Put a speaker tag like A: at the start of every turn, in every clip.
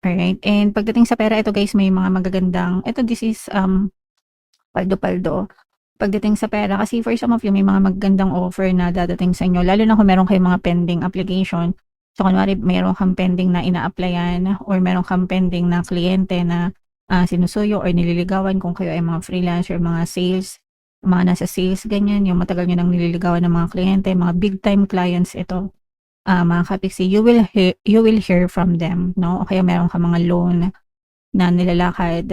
A: Alright, and pagdating sa pera, ito guys, may mga magagandang this is, paldo-paldo. Pagdating sa pera, kasi for some of you, may mga magagandang offer na dadating sa inyo, lalo na kung meron kayong mga pending application. So, kunwari meron kang pending na ina-applyan or meron kang pending na kliyente na, sinusuyo or nililigawan kung kayo ay mga freelancer, mga sales, mga nasa sales, ganyan, yung matagal niyo nang nililigawan ng mga kliyente, mga big time clients ito. Mga kapiksi, you will hear from them, 'no, o kaya meron kang mga loan na nilalakad.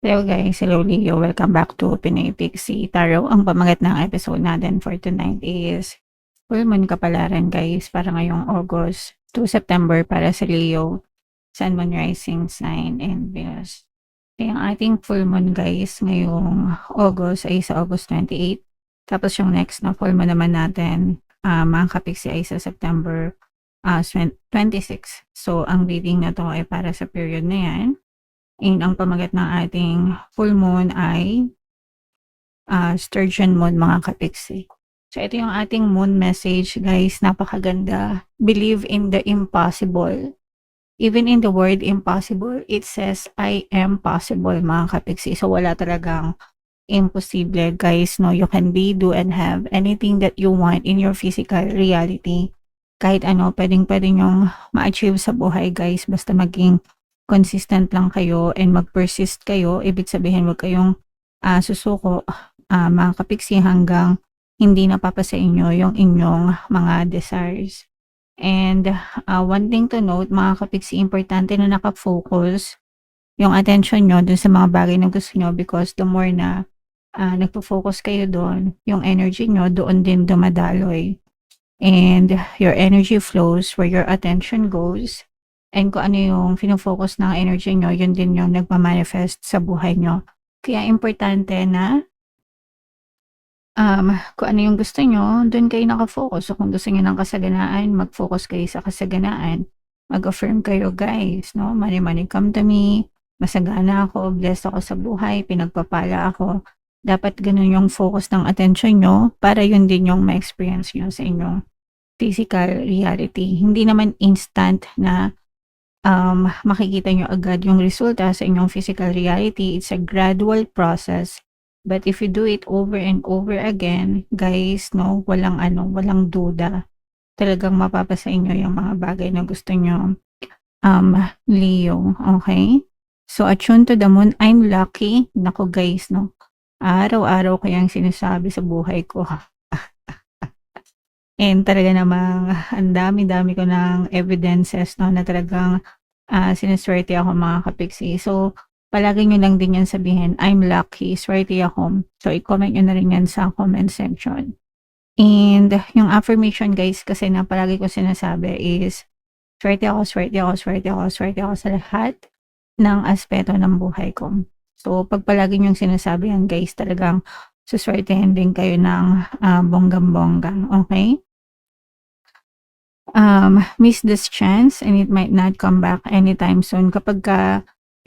A: Hello guys, hello Leo, welcome back to Pinoy Pixie Tarot. Ang pamagat ng episode natin for tonight is full moon kapalaran guys, para ngayong August to September para sa Leo, Sun, Moon, Rising Sign, and Venus. Kaya ang ating full moon guys ngayong August ay sa August 28. Tapos yung next na full moon naman natin, mga kapiksi, ay sa September 26. So ang reading na to ay para sa period na yan. And ang pamagat ng ating full moon ay Sturgeon Moon, mga kapiksi. So ito yung ating moon message guys, napakaganda. Believe in the impossible. Even in the word impossible, it says I am possible, mga kapiksi. So wala talagang imposible guys, no? You can be, do, and have anything that you want in your physical reality. Kahit ano, pwedeng-pwede nyong ma-achieve sa buhay guys, basta maging consistent lang kayo and mag-persist kayo. Ibig sabihin, wag kayong susuko, mga kapiksi, hanggang hindi napapasa inyo yung inyong mga desires. And one thing to note, mga kapiksi, importante na nakafocus yung attention nyo dun sa mga bagay na gusto nyo, because the more na nagpo-focus kayo doon, yung energy nyo doon din dumadaloy. And your energy flows where your attention goes. And kung ano yung fino-focus ng energy nyo, yun din yung nagmamanifest sa buhay nyo. Kaya importante na kung ano yung gusto nyo, dun kayo nakafocus. So kung gusto nyo ng kasaganaan, mag-focus kayo sa kasaganaan. Mag-affirm kayo guys, no? Money, money come to me. Masagana ako, blessed ako sa buhay, pinagpapala ako. Dapat ganun yung focus ng attention nyo para yun din yung ma-experience nyo sa inyong physical reality. Hindi naman instant na makikita nyo agad yung resulta sa inyong physical reality. It's a gradual process. But if you do it over and over again, guys, no, walang duda. Talagang mapapasa inyo yung mga bagay na gusto nyo, Leo, okay? So, attune to the moon, I'm lucky. Naku guys, no, araw-araw ko yung sinasabi sa buhay ko. And talaga namang ang dami-dami ko ng evidences, no, na talagang sinuswerte ako, mga kapiksi. So, palagi nyo lang din yan sabihin, I'm lucky, swerte ako. So, i-comment nyo na rin yan sa comment section. And yung affirmation guys, kasi na palagi ko sinasabi is, swerte ako, swerte ako, swerte ako, swerte ako sa lahat ng aspeto ng buhay ko. So, pag palagi nyo sinasabi yan guys, talagang suswertehin din kayo ng bonggang-bongga. Okay? Miss this chance and it might not come back anytime soon. Kapag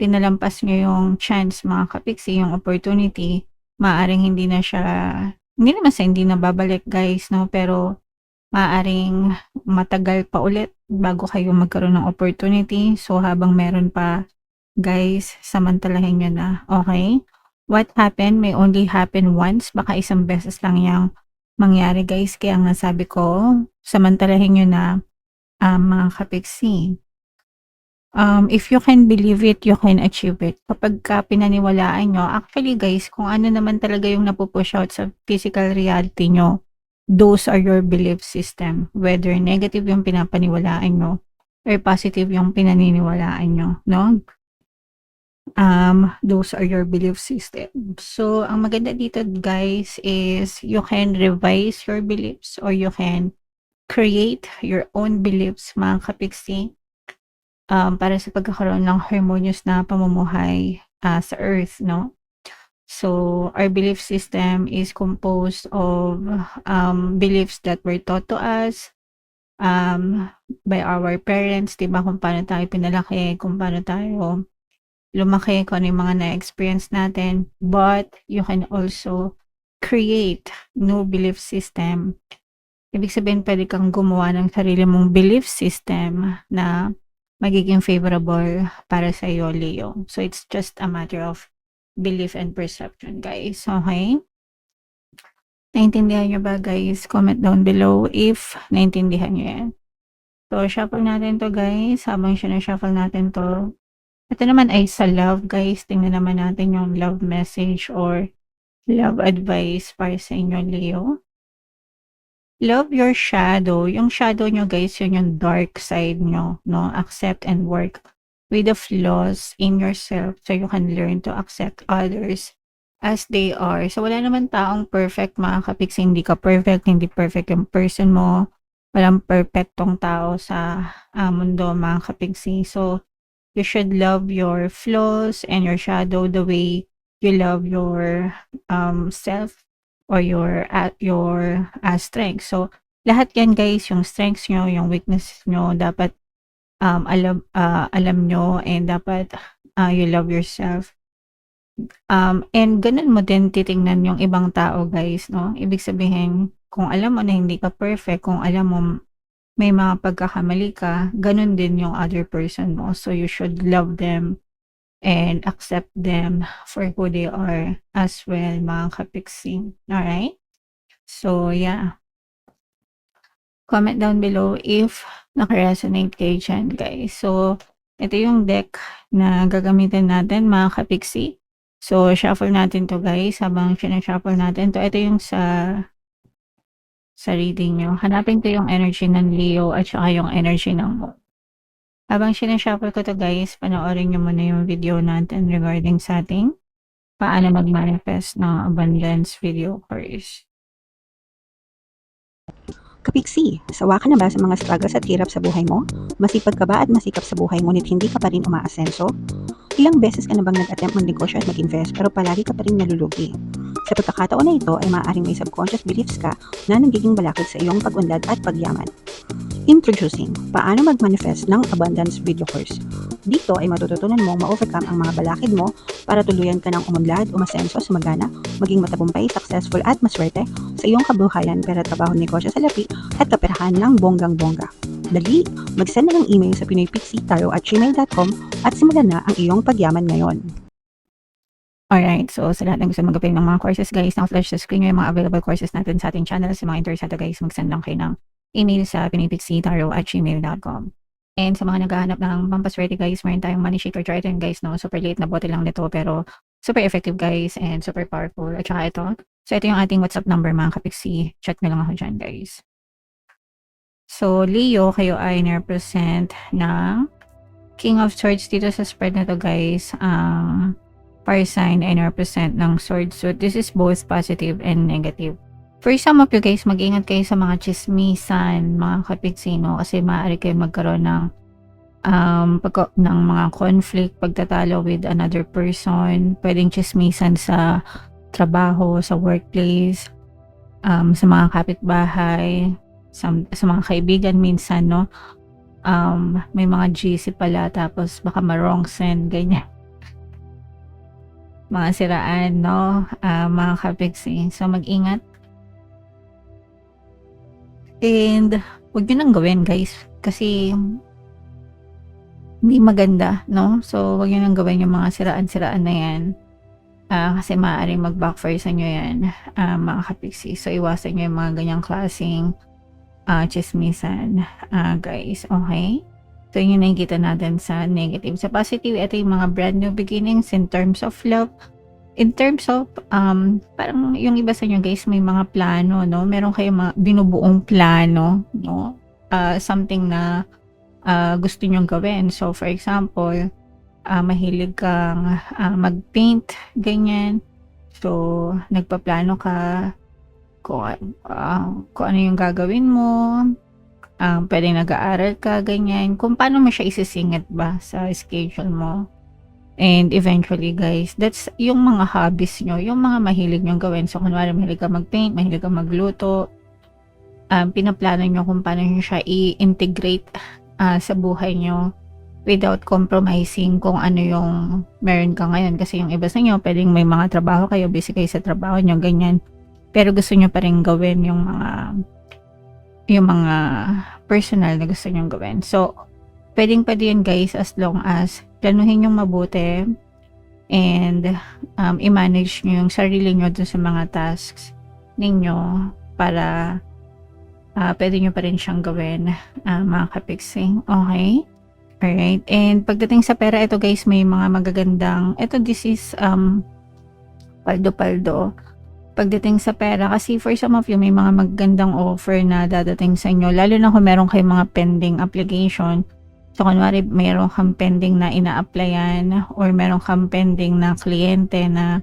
A: pinalampas nyo yung chance, mga kapiksi, yung opportunity, maaaring hindi naman sa hindi na babalik guys, no? Pero maaaring matagal pa ulit bago kayo magkaroon ng opportunity. So habang meron pa guys, samantalahin nyo na, okay? What happened may only happen once. Baka isang beses lang yung mangyari guys. Kaya nga sabi ko, samantalahin nyo na, mga kapiksi. If you can believe it, you can achieve it. Kapag pinaniwalaan nyo, actually guys, kung ano naman talaga yung napupush out sa physical reality nyo, those are your belief system. Whether negative yung pinapaniwalaan nyo or positive yung pinaniniwalaan nyo, no? Those are your belief system. So, ang maganda dito guys is you can revise your beliefs or you can create your own beliefs, mga kapiksi, para sa pagkakaroon ng harmonious na pamumuhay sa earth, no? So, our belief system is composed of beliefs that were taught to us by our parents, diba? Kung paano tayo pinalaki, kung paano tayo lumaki, kung ano yung mga na-experience natin, but you can also create new belief system. Ibig sabihin puwede kang gumawa ng sarili mong belief system na magiging favorable para sa'yo, Leo. So, it's just a matter of belief and perception, guys, okey? Naintindihan niyo ba, guys? Comment down below if naintindihan niyo 'yan. So, shuffle natin 'to, guys. Habang shina-shuffle natin 'to, ito naman ay sa love, guys. Tingnan naman natin yung love message or love advice para sa inyo, Leo. Love your shadow. Yung shadow nyo, guys, yun yung dark side nyo, no? Accept and work with the flaws in yourself so you can learn to accept others as they are. So, wala naman taong perfect, mga kapiksi. Hindi ka perfect, hindi perfect yung person mo. Walang perfectong tao sa mundo, mga kapiksi. So, you should love your flaws and your shadow the way you love your self or your strength. So, lahat yan, guys, yung strengths nyo, yung weakness nyo, dapat alam nyo, and dapat you love yourself. And ganun mo din titingnan yung ibang tao, guys, no? Ibig sabihin, kung alam mo na hindi ka perfect, kung alam mo may mga pagkakamali ka, ganun din yung other person mo. So, you should love them and accept them for who they are as well, mga kapiksi. Alright? So, yeah. Comment down below if naka-resonate kayo dyan, guys. So, ito yung deck na gagamitin natin, mga kapiksi. So, shuffle natin to, guys. Habang sinashuffle natin to, ito yung sa reading nyo. Hanapin ko yung energy ng Leo at saka yung energy ng Moon. Habang sinashuffle ko to, guys, panoorin nyo muna yung video natin regarding sa ating paano mag-manifest ng abundance video course.
B: Kapiksi, sawa ka na ba sa mga struggles at hirap sa buhay mo? Masipag ka ba at masikap sa buhay ngunit hindi ka pa rin umaasenso? Ilang beses ka na bang nag-attempt mag-negosyo at mag-invest pero palagi ka pa rin nalulugi? Sa pagkakataon na ito ay maaaring may subconscious beliefs ka na nagiging balakid sa iyong pag-unlad at pagyaman. Introducing, paano mag-manifest ng abundance video course. Dito ay matututunan mong ma-overcome ang mga balakid mo para tuluyan ka ng umunlad, umasenso, sumagana, maging matagumpay, successful at maswerte sa iyong kabuhayan, pera, trabaho, negosyo, salapi at kaperahan ng bonggang-bongga. Dali, mag-send na ng email sa pinoypixie@gmail.com at simulan na ang iyong pagyaman ngayon.
A: Alright, so sa lahat ng gusto mag-apply ng mga courses, guys, naka-flash sa screen yung mga available courses natin sa ating channel. Sa mga interesado, guys, mag-send lang kayo ng email sa pinoypixie@gmail.com. And sa mga naghahanap ng pampaswerte, guys, meron tayong money shaker trident, guys, no? Super late na bote lang nito pero super effective, guys, and super powerful. At saka ito. So, ito yung ating WhatsApp number, mga kapiksi. Chat na lang ako dyan, guys. So, Leo, kayo ay na-represent ng King of Swords dito sa spread na to, guys. Fire sign ay na-represent ng sword suit. This is both positive and negative. For some of you, guys, mag-ingat kayo sa mga chismisan, mga kapiksino, kasi maaari kayo magkaroon ng mga conflict, pagtatalo with another person. Pwedeng chismisan sa trabaho, sa workplace, sa mga kapitbahay, sa mga kaibigan minsan, no? May mga GC pala, tapos baka ma-wrong send, ganyan. Mga siraan, no? Mga kapiksi. So, mag-ingat. And huwag nyo nang gawin, guys, kasi hindi maganda, no? So, huwag nyo nang gawin yung mga siraan-siraan na yan, kasi maaaring mag-backfire sa nyo yan, mga kapiksi. So, iwasan nyo yung mga ganyang klaseng chismisan, guys, okay? So, yun yung nakikita natin sa negative. Sa positive, ito yung mga brand new beginnings in terms of love. In terms of, parang yung iba sa inyo, guys, may mga plano, no? Meron kayong mga binubuong plano, no? Something na gusto nyong gawin. So, for example, mahilig kang mag-paint, ganyan. So, nagpaplano ka kung ano yung gagawin mo. Pwedeng nag-aaral ka, ganyan. Kung paano mo siya isisingit ba sa schedule mo. And eventually, guys, that's yung mga hobbies nyo, yung mga mahilig nyong gawin. So, kunwari, mahilig ka mag-paint, mahilig ka magluto, pinaplano nyo kung paano nyo siya i-integrate sa buhay nyo. without compromising kung ano yung meron ka ngayon. Kasi yung iba sa inyo, pwedeng may mga trabaho kayo, busy kayo sa trabaho nyo, ganyan. Pero gusto nyo pa rin gawin yung mga personal na gusto nyo gawin. So, pwedeng-pwede yan guys, as long as planuhin yung mabuti and i-manage nyo yung sarili nyo dun sa mga tasks ninyo para pwede nyo pa rin siyang gawin, mga kapixing. Okay? Alright. And pagdating sa pera, ito guys, may mga magagandang, this is paldo-paldo. Pagdating sa pera, kasi for some of you, may mga magagandang offer na dadating sa inyo, lalo na kung meron kayong mga pending application. So, kunwari, meron kang pending na ina-applyan or meron kang pending na kliyente na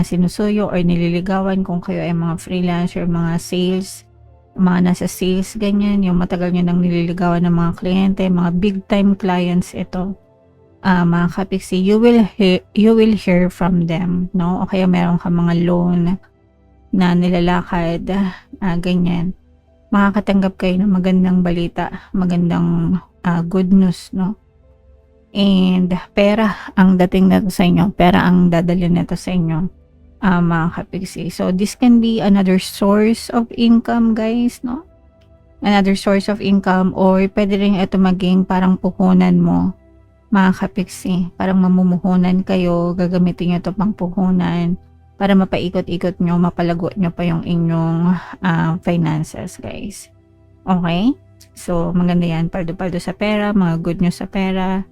A: sinusuyo or nililigawan kung kayo ay mga freelance or mga sales, mga nasa sales, ganyan, yung matagal nyo nang nililigawan ng mga kliyente, mga big time clients ito, mga kapiksi, you will hear from them, no? O kaya meron ka mga loan na nilalakad, ganyan, makakatanggap kayo ng magandang balita, magandang good news, no? And pera ang dating nito sa inyo, pera ang dadalhin nito sa inyo, mga kapiksi. So, this can be another source of income, guys, no? Another source of income, or pwede rin ito maging parang puhunan mo, mga kapiksi. Parang mamumuhunan kayo, gagamitin nyo ito pang puhunan para mapaikot-ikot nyo, mapalago nyo pa yung inyong finances, guys. Okay? So, maganda yan. Paldo-paldo sa pera, mga good news sa pera,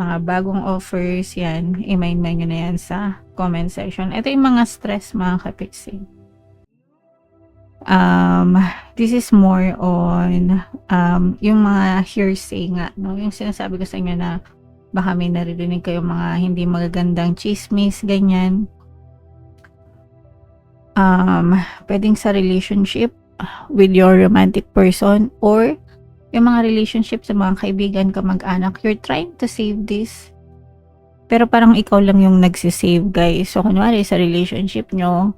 A: mga bagong offers, yan. I-mind nyo na yan sa comment section. Ito yung mga stress, mga kapiksi. This is more on yung mga hearsay nga, no? Yung sinasabi ko sa inyo na baka may naririnig kayong mga hindi magagandang chismis, ganyan. Pwedeng sa relationship with your romantic person or yung mga relationship sa mga kaibigan, kamag-anak, you're trying to save this. Pero parang ikaw lang yung nagsisave, guys. So, kunwari sa relationship nyo,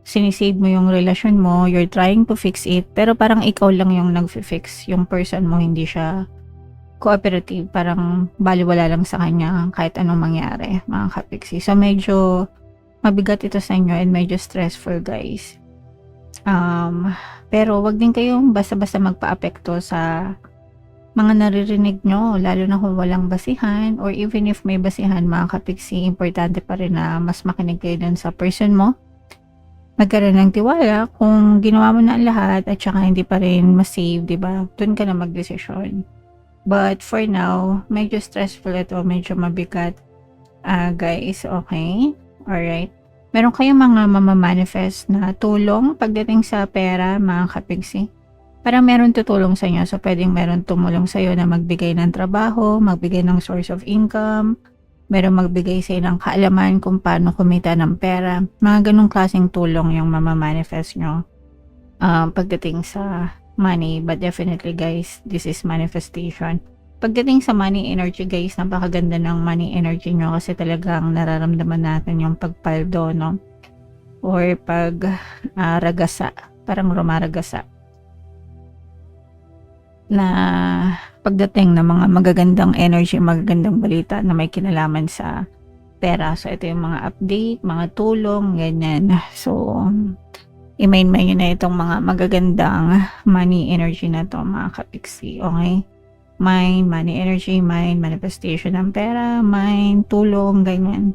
A: sinisave mo yung relasyon mo, you're trying to fix it, pero parang ikaw lang yung nag-fix. Yung person mo, hindi siya cooperative. Parang baliwala lang sa kanya kahit anong mangyari, mga kapiksi. So, medyo mabigat ito sa inyo and medyo stressful, guys. Pero wag din kayong basta-basta magpa-apekto sa mga naririnig nyo, lalo na kung walang basihan, or even if may basihan, mga kapiksi, importante pa rin na mas makinig kayo dun sa person mo. Magkaroon ng tiwala kung ginawa mo na ang lahat at saka hindi pa rin masave, diba? Dun ka na magdesisyon. But for now, medyo stressful ito, medyo mabigat, guys, okay? Alright. Meron kayong mga mamamanifest na tulong pagdating sa pera, mga kapigsi. Parang meron tutulong sa inyo. So, pwedeng meron tumulong sa iyo na magbigay ng trabaho, magbigay ng source of income, meron magbigay sa iyo ng kaalaman kung paano kumita ng pera. Mga ganong klaseng tulong yung mamamanifest nyo pagdating sa money. But definitely, guys, this is manifestation. Pagdating sa money energy, guys, napakaganda ng money energy nyo kasi talagang nararamdaman natin yung pagpaldo, no? Or ragasa, parang rumaragasa. Na pagdating ng mga magagandang energy, magagandang balita na may kinalaman sa pera. So, ito yung mga update, mga tulong, ganyan. So, i-main nyo na itong mga magagandang money energy na to, mga kapiksi, okay? Mind, money energy, mind, manifestation ng pera, mind, tulong, ganyan.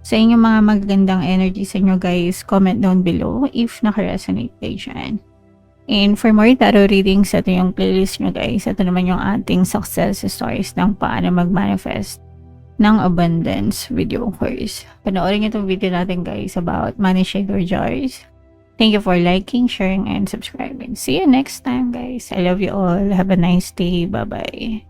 A: Sa inyong mga magagandang energy sa inyo, guys, comment down below if naka-resonate kayo dyan. And for more tarot readings, ito yung playlist nyo, guys. Ito naman yung ating success stories ng paano mag-manifest ng abundance video course. Panoorin nyo itong video natin, guys, about money shaker jars. Thank you for liking, sharing, and subscribing. See you next time, guys. I love you all. Have a nice day. Bye-bye.